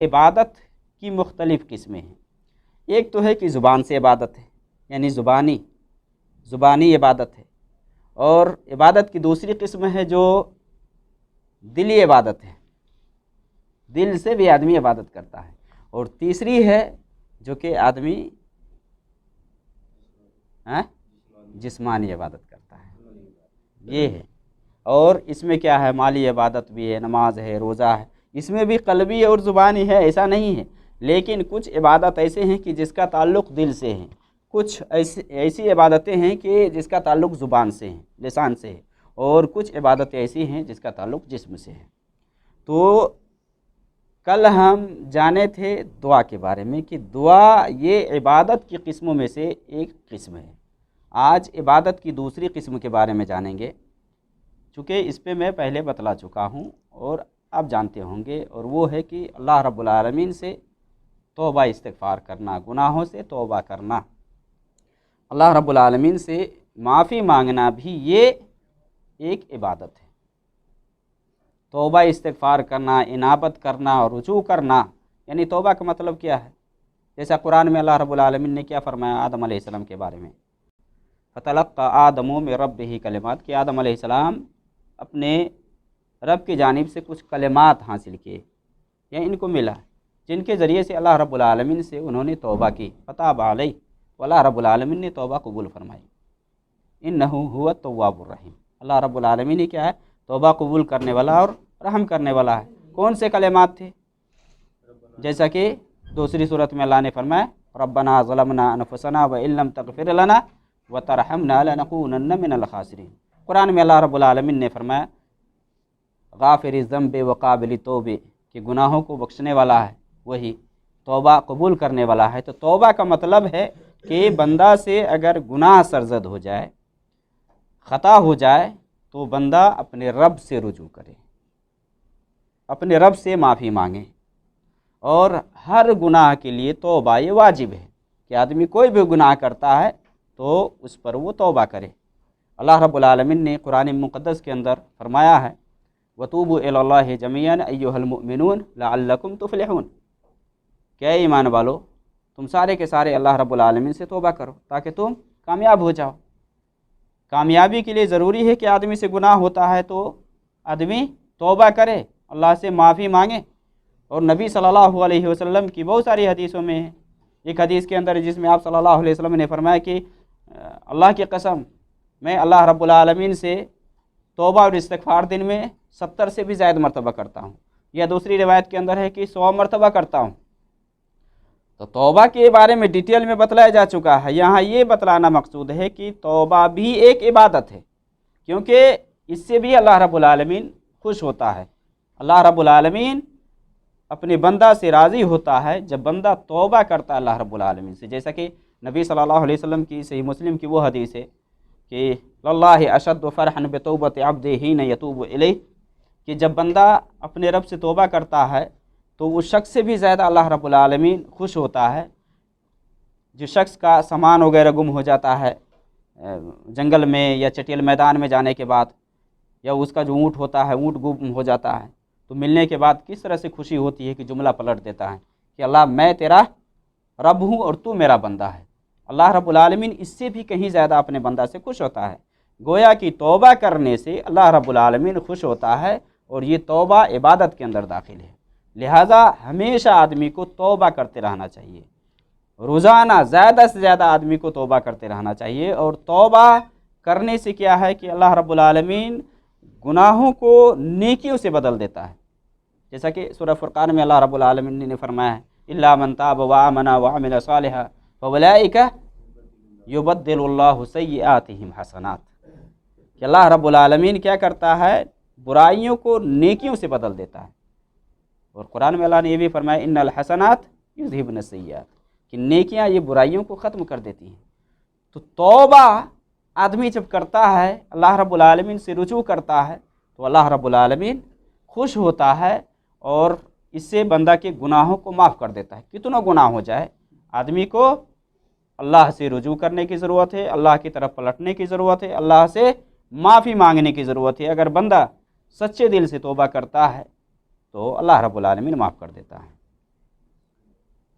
عبادت کی مختلف قسمیں ہیں۔ ایک تو ہے کہ زبان سے عبادت ہے، یعنی زبانی عبادت ہے، اور عبادت کی دوسری قسم ہے جو دلی عبادت ہے، دل سے بھی آدمی عبادت کرتا ہے، اور تیسری ہے جو کہ آدمی جسمانی عبادت کرتا ہے، یہ ہے۔ اور اس میں کیا ہے، مالی عبادت بھی ہے، نماز ہے، روزہ ہے، اس میں بھی قلبی اور زبانی ہے، ایسا نہیں ہے، لیکن کچھ عبادت ایسے ہیں کہ جس کا تعلق دل سے ہے، کچھ ایسی عبادتیں ہیں کہ جس کا تعلق زبان سے ہے، لسان سے ہے، اور کچھ عبادتیں ایسی ہیں جس کا تعلق جسم سے ہے۔ تو کل ہم جانے تھے دعا کے بارے میں کہ دعا یہ عبادت کی قسموں میں سے ایک قسم ہے۔ آج عبادت کی دوسری قسم کے بارے میں جانیں گے، چونکہ اس پہ میں پہلے بتلا چکا ہوں اور آپ جانتے ہوں گے، اور وہ ہے کہ اللہ رب العالمین سے توبہ استغفار کرنا، گناہوں سے توبہ کرنا، اللہ رب العالمین سے معافی مانگنا بھی یہ ایک عبادت ہے۔ توبہ استغفار کرنا، انابت کرنا اور رجوع کرنا، یعنی توبہ کا مطلب کیا ہے؟ جیسا قرآن میں اللہ رب العالمین نے کیا فرمایا آدم علیہ السلام کے بارے میں، فَتَلَقَّىٰ آدَمُ مِن رَبِّهِ کلمات، کہ آدم علیہ السلام اپنے رب کی جانب سے کچھ کلمات حاصل کیے، یا ان کو ملا، جن کے ذریعے سے اللہ رب العالمین سے انہوں نے توبہ کی، فَتَابَ عَلَيْهِ، اللہ رب العالمین نے توبہ قبول فرمائی، إِنَّهُ هُوَ التَّوَّابُ الرَّحِيمُ، اللہ رب العالمین نے کیا ہے، توبہ قبول کرنے والا اور رحم کرنے والا ہے۔ کون سے کلمات تھے؟ جیسا کہ دوسری صورت میں اللہ نے فرمایا ربنا ظلمنا انفسنا وإن لم تغفر لنا وترحمنا لنكونن من الخاسرین۔ قرآن میں اللہ رب العالمین نے فرمایا غافر الذنب وقابل التوب، کہ گناہوں کو بخشنے والا ہے، وہی توبہ قبول کرنے والا ہے۔ تو توبہ کا مطلب ہے کہ بندہ سے اگر گناہ سرزد ہو جائے، خطا ہو جائے، تو بندہ اپنے رب سے رجوع کرے، اپنے رب سے معافی مانگے، اور ہر گناہ کے لیے توبہ یہ واجب ہے کہ آدمی کوئی بھی گناہ کرتا ہے تو اس پر وہ توبہ کرے۔ اللہ رب العالمین نے قرآن مقدس کے اندر فرمایا ہے وَتُوبُوا إِلَى اللَّهِ جَمِيعًا أَيُّهَا الْمُؤْمِنُونَ لَعَلَّكُمْ تُفْلِحُونَ، کہ اے ایمان والو تم سارے کے سارے اللہ رب العالمین سے توبہ کرو تاکہ تم کامیاب ہو جاؤ۔ کامیابی کے لیے ضروری ہے کہ آدمی سے گناہ ہوتا ہے تو آدمی توبہ کرے، اللہ سے معافی مانگے، اور نبی صلی اللہ علیہ وسلم کی بہت ساری حدیثوں میں ہے، ایک حدیث کے اندر جس میں آپ صلی اللہ علیہ وسلم نے فرمایا کہ اللہ کی قسم میں اللہ رب العالمین سے توبہ اور استغفار دن میں 70 سے بھی زائد مرتبہ کرتا ہوں، یا دوسری روایت کے اندر ہے کہ 100 مرتبہ کرتا ہوں۔ تو توبہ کے بارے میں ڈیٹیل میں بتلایا جا چکا ہے، یہاں یہ بتلانا مقصود ہے کہ توبہ بھی ایک عبادت ہے، کیونکہ اس سے بھی اللہ رب العالمین خوش ہوتا ہے۔ اللہ رب العالمین اپنے بندہ سے راضی ہوتا ہے جب بندہ توبہ کرتا ہے اللہ رب العالمین سے، جیسا کہ نبی صلی اللہ علیہ وسلم کی صحیح مسلم کی وہ حدیث ہے کہ للہ اشد فرحا بتوبۃ عبدہ حین یتوب الیہ، کہ جب بندہ اپنے رب سے توبہ کرتا ہے تو اس شخص سے بھی زیادہ اللہ رب العالمین خوش ہوتا ہے، جو شخص کا سامان وغیرہ گم ہو جاتا ہے جنگل میں یا چٹیل میدان میں جانے کے بعد، یا اس کا جو اونٹ ہوتا ہے اونٹ گم ہو جاتا ہے، تو ملنے کے بعد کس طرح سے خوشی ہوتی ہے کہ جملہ پلٹ دیتا ہے کہ اللہ میں تیرا رب ہوں اور تو میرا بندہ ہے۔ اللہ رب العالمین اس سے بھی کہیں زیادہ اپنے بندہ سے خوش ہوتا ہے، گویا کہ توبہ کرنے سے اللہ رب العالمین خوش ہوتا ہے، اور یہ توبہ عبادت کے اندر داخل ہے۔ لہٰذا ہمیشہ آدمی کو توبہ کرتے رہنا چاہیے، روزانہ زیادہ سے زیادہ آدمی کو توبہ کرتے رہنا چاہیے، اور توبہ کرنے سے کیا ہے کہ اللہ رب العالمین گناہوں کو نیکیوں سے بدل دیتا ہے، جیسا کہ سورہ فرقان میں اللہ رب العالمین نے فرمایا ہے الا من تاب وآمن وعمل صالحا فاولئک یبدل اللہ سیئاتہم حسنات، کہ اللہ رب العالمین کیا کرتا ہے، برائیوں کو نیکیوں سے بدل دیتا ہے۔ اور قرآن میں اللہ نے یہ بھی فرمایا ان الحسنات یذہبن السیئات، کہ نیکیاں یہ برائیوں کو ختم کر دیتی ہیں۔ تو توبہ آدمی جب کرتا ہے، اللہ رب العالمین سے رجوع کرتا ہے، تو اللہ رب العالمین خوش ہوتا ہے، اور اس سے بندہ کے گناہوں کو معاف کر دیتا ہے۔ کتنا گناہ ہو جائے، آدمی کو اللہ سے رجوع کرنے کی ضرورت ہے، اللہ کی طرف پلٹنے کی ضرورت ہے، اللہ سے معافی مانگنے کی ضرورت ہے۔ اگر بندہ سچے دل سے توبہ کرتا ہے تو اللہ رب العالمین معاف کر دیتا ہے۔